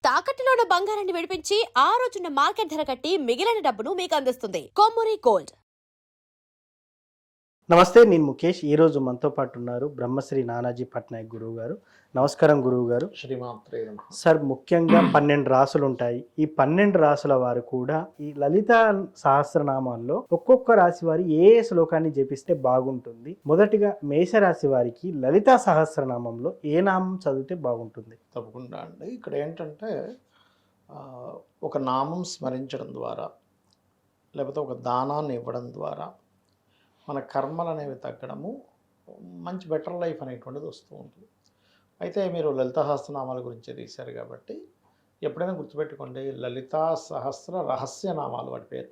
తాకట్టులో ఉన్న బంగారాన్ని విడిపించి ఆ రోజున్న మార్కెట్ ధర కట్టి మిగిలిన డబ్బును మీకు అందిస్తుంది కొమ్మూరి గోల్డ్. నమస్తే, నేను ముఖేష్. ఈరోజు మనతో పాటు ఉన్నారు బ్రహ్మశ్రీ నానాజీ పట్నాయక్ గురువు గారు. నమస్కారం గురువు గారు. శ్రీమాత్రే నమః. సార్, ముఖ్యంగా 12 రాసులు ఉంటాయి. ఈ 12 రాసుల వారు కూడా ఈ లలిత సహస్రనామాల్లో ఒక్కొక్క రాశి వారి ఏ శ్లోకాన్ని జపిస్తే బాగుంటుంది? మొదటిగా మేషరాశి వారికి లలిత సహస్రనామంలో ఏ నామం చదివితే బాగుంటుంది? తప్పకుండా అండి. ఇక్కడ ఏంటంటే ఒక నామం స్మరించడం ద్వారా లేకపోతే ఒక దానాన్ని ఇవ్వడం ద్వారా మన కర్మలు అనేవి తగ్గడము, మంచి బెటర్ లైఫ్ అనేటువంటిది వస్తూ ఉంటుంది. అయితే మీరు లలితా సహస్రనామాల గురించి తీశారు కాబట్టి ఎప్పుడైనా గుర్తుపెట్టుకోండి, లలితా సహస్ర రహస్య నామాలు వాటి పేరు.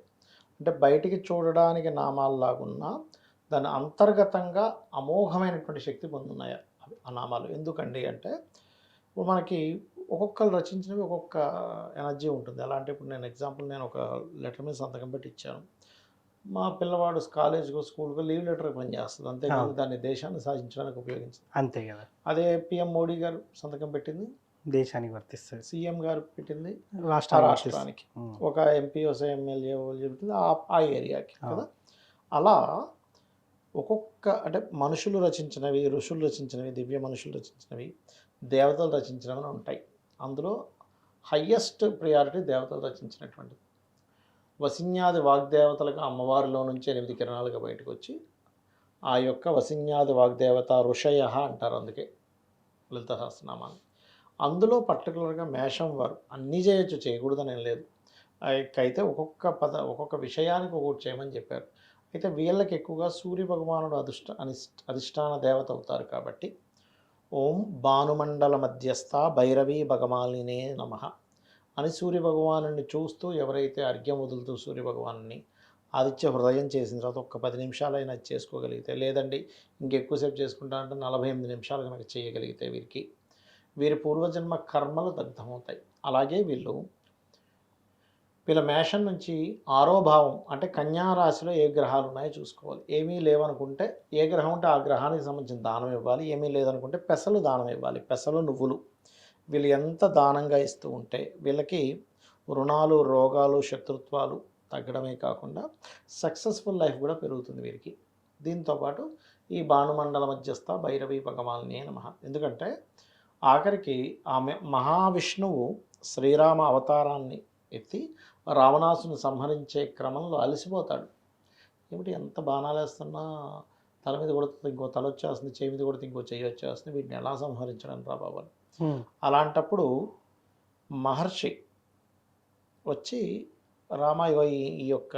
అంటే బయటికి చూడడానికి నామాల్లాగున్నా దాని అంతర్గతంగా అమోఘమైనటువంటి శక్తి పొందున్నాయి ఆ నామాలు. ఎందుకండి అంటే ఇప్పుడు మనకి ఒక్కొక్కరు రచించినవి ఒక్కొక్క ఎనర్జీ ఉంటుంది. ఎలా అంటే ఇప్పుడు నేను ఒక లెటర్ మీద సంతకం పెట్టి ఇచ్చాను. మా పిల్లవాడు కాలేజ్కో స్కూల్కో లీవ్ లెటర్ పనిచేస్తుంది, అంతేకాదు దాన్ని దేశాన్ని సాధించడానికి ఉపయోగించింది. అంతే కదా. అదే పిఎం మోడీ గారు సంతకం పెట్టింది దేశానికి వర్తిస్తుంది. సీఎం గారు పెట్టింది రాష్ట్రానికి, ఒక ఎంపీఓ ఎమ్మెల్యే చెబుతుంది ఆ ఏరియాకి కదా. అలా ఒక్కొక్క అంటే మనుషులు రచించినవి, ఋషులు రచించినవి, దివ్య మనుషులు రచించినవి, దేవతలు రచించినవి ఉంటాయి. అందులో హయ్యెస్ట్ ప్రియారిటీ దేవతలు రచించినటువంటిది. వసిన్యాది వాగ్దేవతలకు అమ్మవారిలో నుంచి 8 కిరణాలుగా బయటకు వచ్చి ఆ యొక్క వసిన్యాది వాగ్దేవత ఋషయ అంటారు, అందుకే లలిత సహస్రనామాన్ని. అందులో పర్టికులర్గా మేషం వారు అన్నీ చేయొచ్చు, చేయకూడదని ఏం లేదు. అయితే ఒక్కొక్క విషయానికి ఒక్కొక్కటి చేయమని చెప్పారు. అయితే వీళ్ళకి ఎక్కువగా సూర్య భగవానుడు అధిష్టాన దేవత అవుతారు కాబట్టి ఓం భానుమండల మధ్యస్థ భైరవీ భగమాలినే నమః అని సూర్యభగవాను చూస్తూ ఎవరైతే అర్ఘ్యం వదులుతూ సూర్యభగవాను ఆదిత్య హృదయం చేసిన తర్వాత ఒక్క 10 నిమిషాలైనా చేసుకోగలిగితే, లేదండి ఇంకెక్కువసేపు చేసుకుంటా అంటే 48 నిమిషాలు కనుక చేయగలిగితే వీరి పూర్వజన్మ కర్మలు దగ్ధమవుతాయి. అలాగే వీళ్ళ మేషం నుంచి 6వ భావం అంటే కన్యా రాశిలో ఏ గ్రహాలు ఉన్నాయో చూసుకోవాలి. ఏమీ లేవనుకుంటే ఏ గ్రహం ఉంటే ఆ గ్రహానికి సంబంధించిన దానం ఇవ్వాలి. ఏమీ లేదనుకుంటే పెసలు దానం ఇవ్వాలి. పెసలు, నువ్వులు వీళ్ళు ఎంత దానంగా ఇస్తూ ఉంటే వీళ్ళకి రుణాలు, రోగాలు, శత్రుత్వాలు తగ్గడమే కాకుండా సక్సెస్ఫుల్ లైఫ్ కూడా పెరుగుతుంది వీరికి. దీంతోపాటు ఈ భానుమండల మధ్యస్థ భైరవీ భగమాలినే నమః. ఎందుకంటే ఆఖరికి ఆమె మహావిష్ణువు శ్రీరామ అవతారాన్ని ఎత్తి రావణాసుని సంహరించే క్రమంలో అలసిపోతాడు. ఏమిటి ఎంత బాణాలు వేస్తున్నా తల మీద కొడుతుంది, ఇంకో తల వచ్చేస్తుంది, చేయి మీద కొడితే ఇంకో చెయ్యి వచ్చేస్తుంది, వీటిని ఎలా సంహరించడం రా బాబు. అలాంటప్పుడు మహర్షి వచ్చి ఈ యొక్క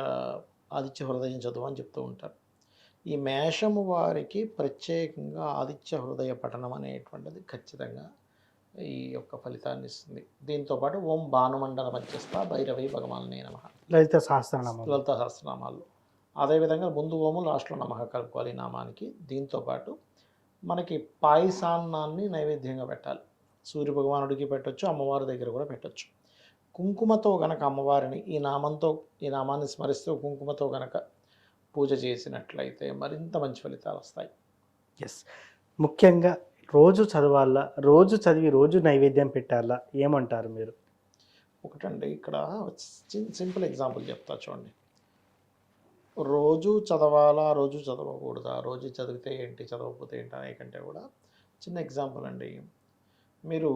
ఆదిత్య హృదయం చదువు అని చెప్తూ ఉంటారు. ఈ మేషము వారికి ప్రత్యేకంగా ఆదిత్య హృదయ పఠనం అనేటువంటిది ఖచ్చితంగా ఈ యొక్క ఫలితాన్ని ఇస్తుంది. దీంతోపాటు ఓం భానుమండల మధ్యస్థ భైరవీ భగవానే నమః లలిత సహస్రనామాలు. అదేవిధంగా ముందు ఓము లాస్ట్లో నమః కలుపుకోవాలి ఈ నామానికి. దీంతోపాటు మనకి పాయసాన్నాన్ని నైవేద్యంగా పెట్టాలి. సూర్య భగవానుడికి పెట్టొచ్చు, అమ్మవారి దగ్గర కూడా పెట్టొచ్చు. కుంకుమతో గనక అమ్మవారిని ఈ నామాన్ని స్మరిస్తూ కుంకుమతో గనక పూజ చేసినట్లయితే మరింత మంచి ఫలితాలు వస్తాయి. ఎస్, ముఖ్యంగా రోజు చదవాలా, రోజు చదివి రోజు నైవేద్యం పెట్టాలా, ఏమంటారు మీరు? ఒకటండి, ఇక్కడ సింపుల్ ఎగ్జాంపుల్ చెప్తా చూడండి. రోజు చదవాలా, రోజు చదవకూడదా, రోజు చదివితే ఏంటి, చదవకపోతే ఏంటి అనే కంటే కూడా చిన్న ఎగ్జాంపుల్ అండి. మీరు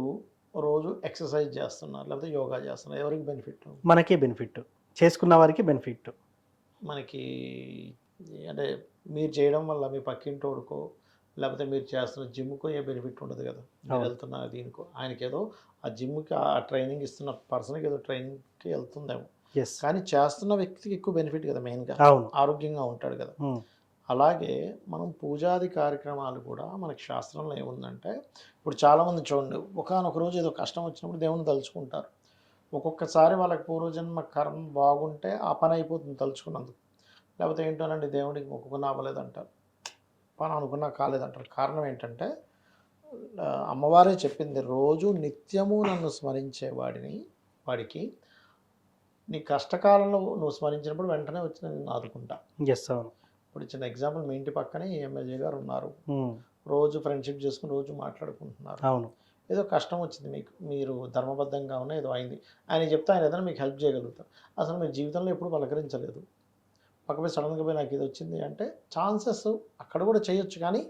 రోజు ఎక్సర్సైజ్ చేస్తున్నారు, లేకపోతే యోగా చేస్తున్నారు, ఎవరికి బెనిఫిట్? మనకే బెనిఫిట్, చేసుకున్న వారికి బెనిఫిట్. మనకి అంటే మీరు చేయడం వల్ల మీ పక్కింటోడుకో లేకపోతే మీరు చేస్తున్న జిమ్కో ఏ బెనిఫిట్ ఉండదు కదా. మీరు వెళ్తున్న దీనికో ఆయనకి ఏదో ఆ జిమ్కి ఆ ట్రైనింగ్ ఇస్తున్న పర్సన్కి ఏదో ట్రైనింగ్కి వెళ్తుందేమో, కానీ చేస్తున్న వ్యక్తికి ఎక్కువ బెనిఫిట్ కదా, మెయిన్గా ఆరోగ్యంగా ఉంటాడు కదా. అలాగే మనం పూజాది కార్యక్రమాలు కూడా మనకి శాస్త్రంలో ఏముందంటే, ఇప్పుడు చాలామంది చూడండి, ఒకానొక రోజు ఏదో కష్టం వచ్చినప్పుడు దేవుని తలుచుకుంటారు. ఒక్కొక్కసారి వాళ్ళకి పూర్వజన్మ కర్మ బాగుంటే ఆ పని అయిపోతుంది తలుచుకున్నందుకు. లేకపోతే ఏంటోనండి దేవుడికి మొక్కుకున్నా అవ్వలేదంటారు, పని అనుకున్నా కాలేదంటారు. కారణం ఏంటంటే అమ్మవారే చెప్పింది, రోజు నిత్యము నన్ను స్మరించే వాడికి నీ కష్టకాలంలో నువ్వు స్మరించినప్పుడు వెంటనే వచ్చి నేను ఆదుకుంటా. ఇప్పుడు చిన్న ఎగ్జాంపుల్, మీ ఇంటి పక్కనే ఎమ్మెల్యే గారు ఉన్నారు, రోజు ఫ్రెండ్షిప్ చేసుకుని రోజు మాట్లాడుకుంటున్నారు. అవును, ఏదో కష్టం వచ్చింది మీకు, మీరు ధర్మబద్ధంగా ఉన్న ఏదో అయింది, ఆయన చెప్తే ఆయన ఏదైనా మీకు హెల్ప్ చేయగలుగుతారు. అసలు మీరు జీవితంలో ఎప్పుడు పలకరించలేదు, పక్కపై సడన్గా పోయి నాకు ఇది వచ్చింది అంటే ఛాన్సెస్ అక్కడ కూడా చేయొచ్చు, కానీ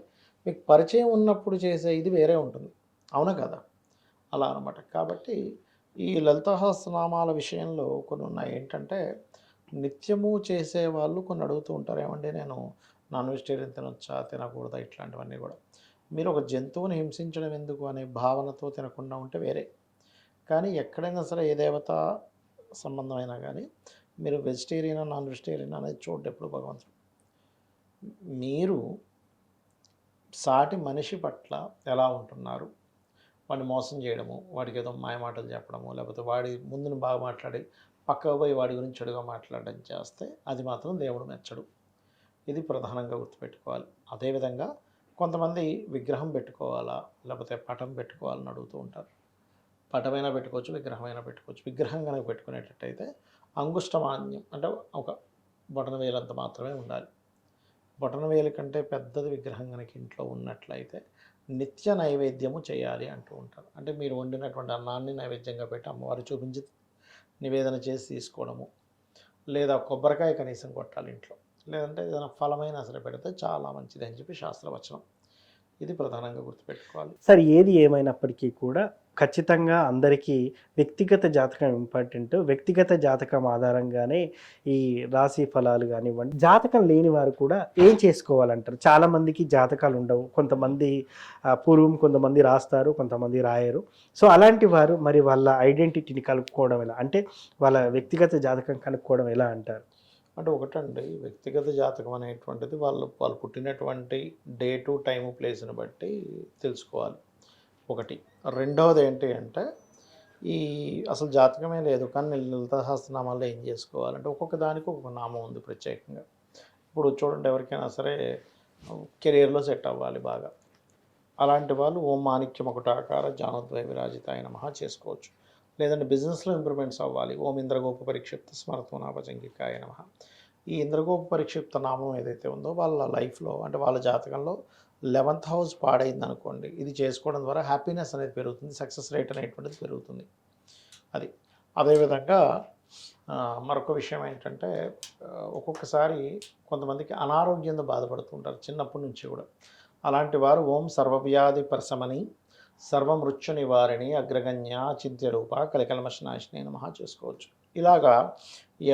మీకు పరిచయం ఉన్నప్పుడు చేసే ఇది వేరే ఉంటుంది, అవునా కదా? అలా అనమాట. కాబట్టి ఈ లలితా సహస్రనామాల విషయంలో కొన్ని ఉన్నాయి. ఏంటంటే నిత్యము చేసేవాళ్ళు కొన్ని అడుగుతూ ఉంటారు, ఏమంటే నేను నాన్ వెజిటేరియన్ తినొచ్చా తినకూడదా ఇట్లాంటివన్నీ కూడా. మీరు ఒక జంతువుని హింసించడం ఎందుకు అనే భావనతో తినకుండా ఉంటే వేరే, కానీ ఎక్కడైనా సరే ఏ దేవత సంబంధమైనా కానీ మీరు వెజిటేరియన్ నాన్ వెజిటేరియన్ అనేది చూడండి ఎప్పుడు భగవంతుడు. మీరు సాటి మనిషి పట్ల ఎలా ఉంటున్నారు, వాడిని మోసం చేయడము, వాడికి ఏదో మాయమాటలు చెప్పడము, లేకపోతే వాడి ముందుని బాగా మాట్లాడి పక్కకు పోయి వాడి గురించి చెడుగా మాట్లాడడం చేస్తే అది మాత్రం దేవుడు మెచ్చడు. ఇది ప్రధానంగా గుర్తుపెట్టుకోవాలి. అదేవిధంగా కొంతమంది విగ్రహం పెట్టుకోవాలా లేకపోతే పటం పెట్టుకోవాలని అడుగుతూ ఉంటారు. పటమైనా పెట్టుకోవచ్చు, విగ్రహమైనా పెట్టుకోవచ్చు. విగ్రహం కనుక పెట్టుకునేటట్టయితే అంగుష్టమాన్యం అంటే ఒక బొటన వేలంత మాత్రమే ఉండాలి. బొటన వేలు కంటే పెద్దది విగ్రహం కనుక ఇంట్లో ఉన్నట్లయితే నిత్య నైవేద్యము చేయాలి అంటూ ఉంటారు. అంటే మీరు వండినటువంటి అన్నాన్ని నైవేద్యంగా పెట్టి అమ్మవారు చూపించి నివేదన చేసి తీసుకోవడము, లేదా కొబ్బరికాయ కనీసం కొట్టాలి ఇంట్లో, లేదంటే ఏదైనా ఫలమైనా సరే పెడితే చాలా మంచిది అని చెప్పి శాస్త్రవచనం. ఇది ప్రధానంగా గుర్తుపెట్టుకోవాలి. సార్ ఏది ఏమైనప్పటికీ కూడా ఖచ్చితంగా అందరికీ వ్యక్తిగత జాతకం ఇంపార్టెంట్. వ్యక్తిగత జాతకం ఆధారంగానే ఈ రాశి ఫలాలు కానివ్వండి. జాతకం లేని వారు కూడా ఏం చేసుకోవాలంటారు? చాలామందికి జాతకాలు ఉండవు, కొంతమంది పూర్వం కొంతమంది రాస్తారు, కొంతమంది రాయరు. సో అలాంటి వారు మరి వాళ్ళ ఐడెంటిటీని కలుపుకోవడం ఎలా, అంటే వాళ్ళ వ్యక్తిగత జాతకం కనుక్కోవడం ఎలా అంటారు? అంటే ఒకటండి, వ్యక్తిగత జాతకం అనేటువంటిది వాళ్ళు పుట్టినటువంటి డేటు టైము ప్లేస్ని బట్టి తెలుసుకోవాలి ఒకటి. రెండవది ఏంటి అంటే ఈ అసలు జాతకమే లేదు కానీ లలితా సహస్రనామాల్లో ఏం చేసుకోవాలంటే ఒక్కొక్క దానికి ఒక్కొక్క నామం ఉంది ప్రత్యేకంగా. ఇప్పుడు చూడండి, ఎవరికైనా సరే కెరియర్లో సెట్ అవ్వాలి బాగా, అలాంటి వాళ్ళు ఓం మాణిక్యం ఒకటాకార జానోద్వయ విరాజితాయ నమః చేసుకోవచ్చు. లేదంటే బిజినెస్లో ఇంప్రూవ్మెంట్స్ అవ్వాలి, ఓం ఇంద్రగోప పరిక్షిప్త స్మరత్వనాభజంగికాయ నమః. ఈ ఇంద్రగోప పరిక్షిప్త నామం ఏదైతే ఉందో వాళ్ళ లైఫ్లో అంటే వాళ్ళ జాతకంలో 11th హౌస్ పాడైంది అనుకోండి, ఇది చేసుకోవడం ద్వారా హ్యాపీనెస్ అనేది పెరుగుతుంది, సక్సెస్ రేట్ అనేటువంటిది పెరుగుతుంది. అది అదేవిధంగా మరొక విషయం ఏంటంటే ఒక్కొక్కసారి కొంతమందికి అనారోగ్యంతో బాధపడుతుంటారు చిన్నప్పటి నుంచి కూడా. అలాంటి వారు ఓం సర్వవ్యాధి పరశమని సర్వమృత్యు నివారిణి అగ్రగణ్య చింత్య రూప కలికల్మషనాశిని నమః చేసుకోవచ్చు. ఇలాగా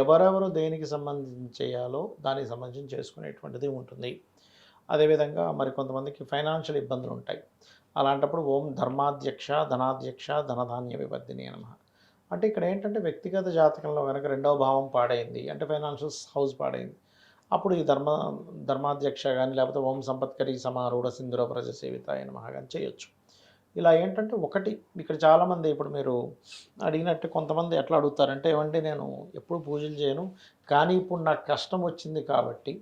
ఎవరెవరు దేనికి సంబంధించి చేయాలో దానికి సంబంధించి చేసుకునేటువంటిది ఉంటుంది. అదేవిధంగా మరి కొంతమందికి ఫైనాన్షియల్ ఇబ్బందులు ఉంటాయి. అలాంటప్పుడు ఓం ధర్మాధ్యక్ష ధనాధ్యక్ష ధనధాన్య వివర్ధిని నమః. అంటే ఇక్కడ ఏంటంటే వ్యక్తిగత జాతకంలో కనుక 2వ భావం పాడైంది అంటే ఫైనాన్షియల్ హౌస్ పాడైంది, అప్పుడు ఈ ధర్మాధ్యక్ష కానీ లేకపోతే ఓం సంపత్కరి సమారూఢ సింధుర ప్రజ సేవితాయ నమః కానీ చేయొచ్చు. ఇలా ఏంటంటే ఒకటి ఇక్కడ చాలామంది ఇప్పుడు మీరు అడిగినట్టు కొంతమంది ఎట్లా అడుగుతారంటే, ఏమంటే నేను ఎప్పుడు పూజలు చేయను కానీ ఇప్పుడు నాకు కష్టం వచ్చింది కాబట్టి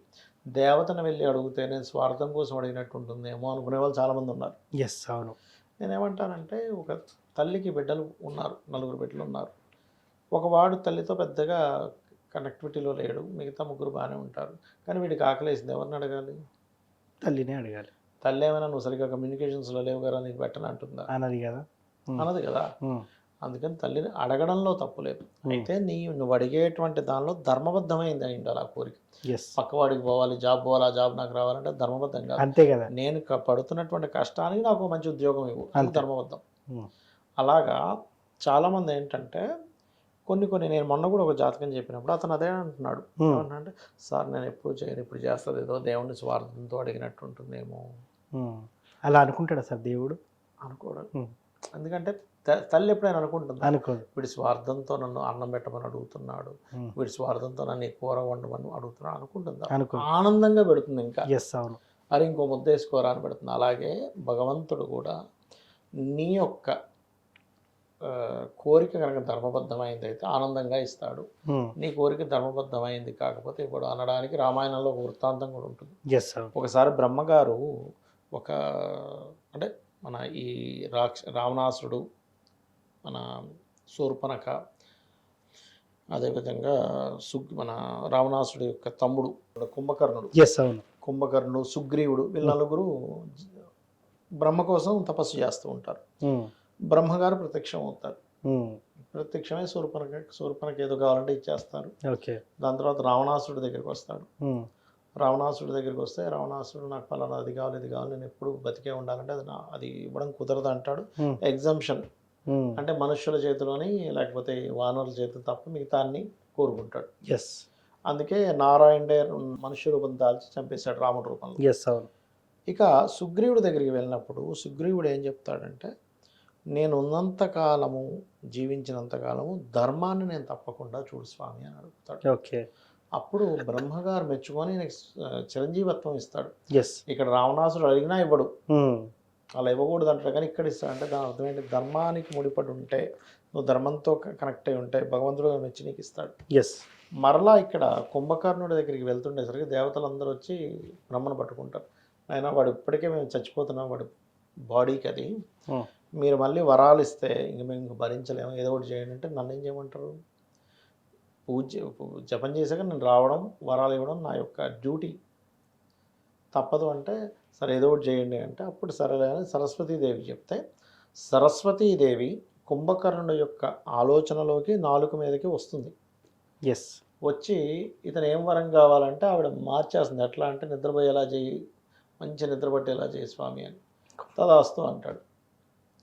దేవతను వెళ్ళి అడిగితే నేను స్వార్థం కోసం అడిగినట్టు ఉంటుందేమో అనుకునే వాళ్ళు చాలామంది ఉన్నారు. ఎస్, అవును. నేనేమంటానంటే ఒక తల్లికి బిడ్డలు ఉన్నారు, 4 బిడ్డలు ఉన్నారు. ఒకవాడు తల్లితో పెద్దగా కనెక్టివిటీలో లేడు, మిగతా 3 బాగానే ఉంటారు. కానీ వీడికి ఆకలేసింది, ఎవరిని అడగాలి? తల్లినే అడగాలి. తల్లి ఏమైనా నువ్వు సరిగ్గా కమ్యూనికేషన్స్లో లేవు కదా నీకు పెట్టను అంటుందా? అన్నది కదా, అన్నది కదా. అందుకని తల్లిని అడగడంలో తప్పు లేదు. అయితే నువ్వు అడిగేటువంటి దానిలో ధర్మబద్ధమైంది అయింది అలా కోరిక. పక్కవాడికి పోవాలి, జాబ్ పోవాలి, ఆ జాబ్ నాకు రావాలంటే ధర్మబద్ధం కాదు. అంతే కదా. నేను పడుతున్నటువంటి కష్టానికి నాకు మంచి ఉద్యోగం ఇవ్వు, అది ధర్మబద్ధం. అలాగా చాలామంది ఏంటంటే కొన్ని నేను మొన్న కూడా ఒక జాతకం చెప్పినప్పుడు అతను అదే అంటున్నాడు, ఏమన్నా సార్ నేను ఎప్పుడు చేయను, ఇప్పుడు చేస్తుంది ఏదో దేవుడిని స్వార్థంతో అడిగినట్టు ఉంటుందేమో. అలా అనుకుంటాడా సార్ దేవుడు? అనుకోడు. ఎందుకంటే తల్లి ఎప్పుడైనా అనుకుంటుంది, అనుకోదు. వీడి స్వార్థంతో నన్ను అన్నం పెట్టమని అడుగుతున్నాడు, వీడి స్వార్థంతో నన్ను ఈ కూర వండమని అడుగుతున్నాడు అనుకుంటుందా? ఆనందంగా పెడుతుంది. ఇంకా అవును, అది ఇంకో ముద్ద వేసుకోరా అని పెడుతుంది. అలాగే భగవంతుడు కూడా నీ యొక్క కోరిక కనుక ధర్మబద్ధమైంది అయితే ఆనందంగా ఇస్తాడు, నీ కోరిక ధర్మబద్ధమైంది కాకపోతే ఇప్పుడు అనడానికి రామాయణంలో ఒక వృత్తాంతం కూడా ఉంటుంది. ఒకసారి బ్రహ్మగారు ఒక అంటే మన ఈ రావణాసురుడు, మన శూర్పణఖ, అదేవిధంగా మన రావణాసురుడు యొక్క తమ్ముడు కుంభకర్ణుడు, సుగ్రీవుడు, వీళ్ళ 4 బ్రహ్మ కోసం తపస్సు చేస్తూ ఉంటారు. బ్రహ్మగారు ప్రత్యక్షం అవుతారు. ఉమ్, ప్రత్యక్షమై శూర్పణకి ఏదో కావాలంటే ఇచ్చేస్తారు. ఓకే. దాని తర్వాత రావణాసుడి దగ్గరికి వస్తాడు. ఉమ్, రావణాసుడి దగ్గరికి వస్తే రావణాసుడు నాకు పలానా అది కావాలి ఇది కావాలి నేను ఎప్పుడు బతికే ఉండాలంటే అది ఇవ్వడం కుదరదు అంటాడు. ఉమ్, ఎగ్జంప్షన్ ఉమ్, అంటే మనుష్యుల చేతిలోని లేకపోతే వానరుల చేతులు తప్ప మిగతా అన్ని కోరుకుంటాడు. ఎస్, అందుకే నారాయణుడే మనుష్య రూపం దాల్చి చంపేశాడు రాముడి రూపంలో. ఎస్, అవును. ఇక సుగ్రీవుడి దగ్గరికి వెళ్ళినప్పుడు సుగ్రీవుడు ఏం చెప్తాడంటే నేను ఉన్నంత కాలము జీవించినంత కాలము ధర్మాన్ని నేను తప్పకుండా చూడు స్వామి అని అడుగుతాడు. ఓకే. అప్పుడు బ్రహ్మగారు మెచ్చుకొని చిరంజీవత్వం ఇస్తాడు. ఎస్. ఇక్కడ రావణాసుడు అడిగినా ఇవ్వడు, ఉమ్, అలా ఇవ్వకూడదు అంటాడు, కానీ ఇక్కడ ఇస్తాడంటే దాని అర్థం ఏంటి? ధర్మానికి ముడిపడి ఉంటే నువ్వు ధర్మంతో కనెక్ట్ అయి ఉంటే భగవంతుడు మెచ్చి నీకు ఇస్తాడు. ఎస్. మరలా ఇక్కడ కుంభకర్ణుడి దగ్గరికి వెళ్తుండేసరికి దేవతలందరూ వచ్చి బ్రహ్మను పట్టుకుంటారు. అయినా వాడు ఇప్పటికే మేము చచ్చిపోతున్నాం, వాడి బాడీకి అది ఉమ్, మీరు మళ్ళీ వరాలు ఇస్తే ఇంక మేము ఇంక భరించలేము, ఏదో ఒకటి చేయండి అంటే నన్ను ఏం చేయమంటారు? జపం చేశాక నేను రావడం వరాలు ఇవ్వడం నా యొక్క డ్యూటీ, తప్పదు అంటే సరే ఏదో ఒకటి చేయండి అంటే అప్పుడు సరేలే అని సరస్వతీదేవి చెప్తే సరస్వతీదేవి కుంభకర్ణుడి యొక్క ఆలోచనలోకి నాలుక మీదకి వస్తుంది. ఎస్. వచ్చి ఇతను ఏం వరం కావాలంటే ఆవిడ మార్చేస్తుంది. ఎట్లా అంటే నిద్రపోయేలా చేయి, మంచి నిద్రపట్టేలా చేయి స్వామి అని. తదాస్తు అంటాడు.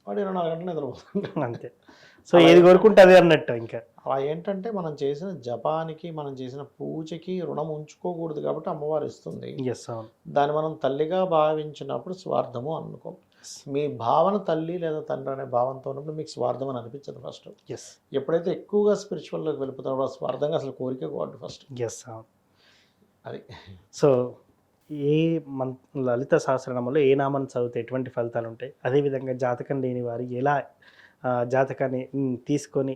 వాడు 24 గంటలు నిద్రపోతుంటాడు. అంతే. సో ఏది కోరుకుంటే అదే అన్నట్టు ఇంకా. అలా ఏంటంటే మనం చేసిన జపానికి మనం చేసిన పూజకి రుణం ఉంచుకోకూడదు కాబట్టి అమ్మవారు ఇస్తుంది. ఎస్, అవును. దాన్ని మనం తల్లిగా భావించినప్పుడు స్వార్థము అనుకో. మీ భావన తల్లి లేదా తండ్రి అనే భావంతో ఉన్నప్పుడు మీకు స్వార్థం అని అనిపించదు ఫస్ట్. ఎస్. ఎప్పుడైతే ఎక్కువగా స్పిరిచువల్లోకి వెళ్ళిపోతాడో స్వార్థంగా అసలు కోరిక కోవద్దు ఫస్ట్. ఎస్, అవును. అది. సో ఏ లలిత సహస్రనామంలో ఏ నామాన్ని చదివితే ఎటువంటి ఫలితాలు ఉంటాయి, అదేవిధంగా జాతకం లేని వారు ఎలా జాతకాన్ని తీసుకొని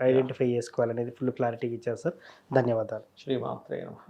ఐడెంటిఫై చేసుకోవాలనేది ఫుల్ క్లారిటీగా ఇచ్చారు సార్. ధన్యవాదాలు. శ్రీమాత్రే నమః.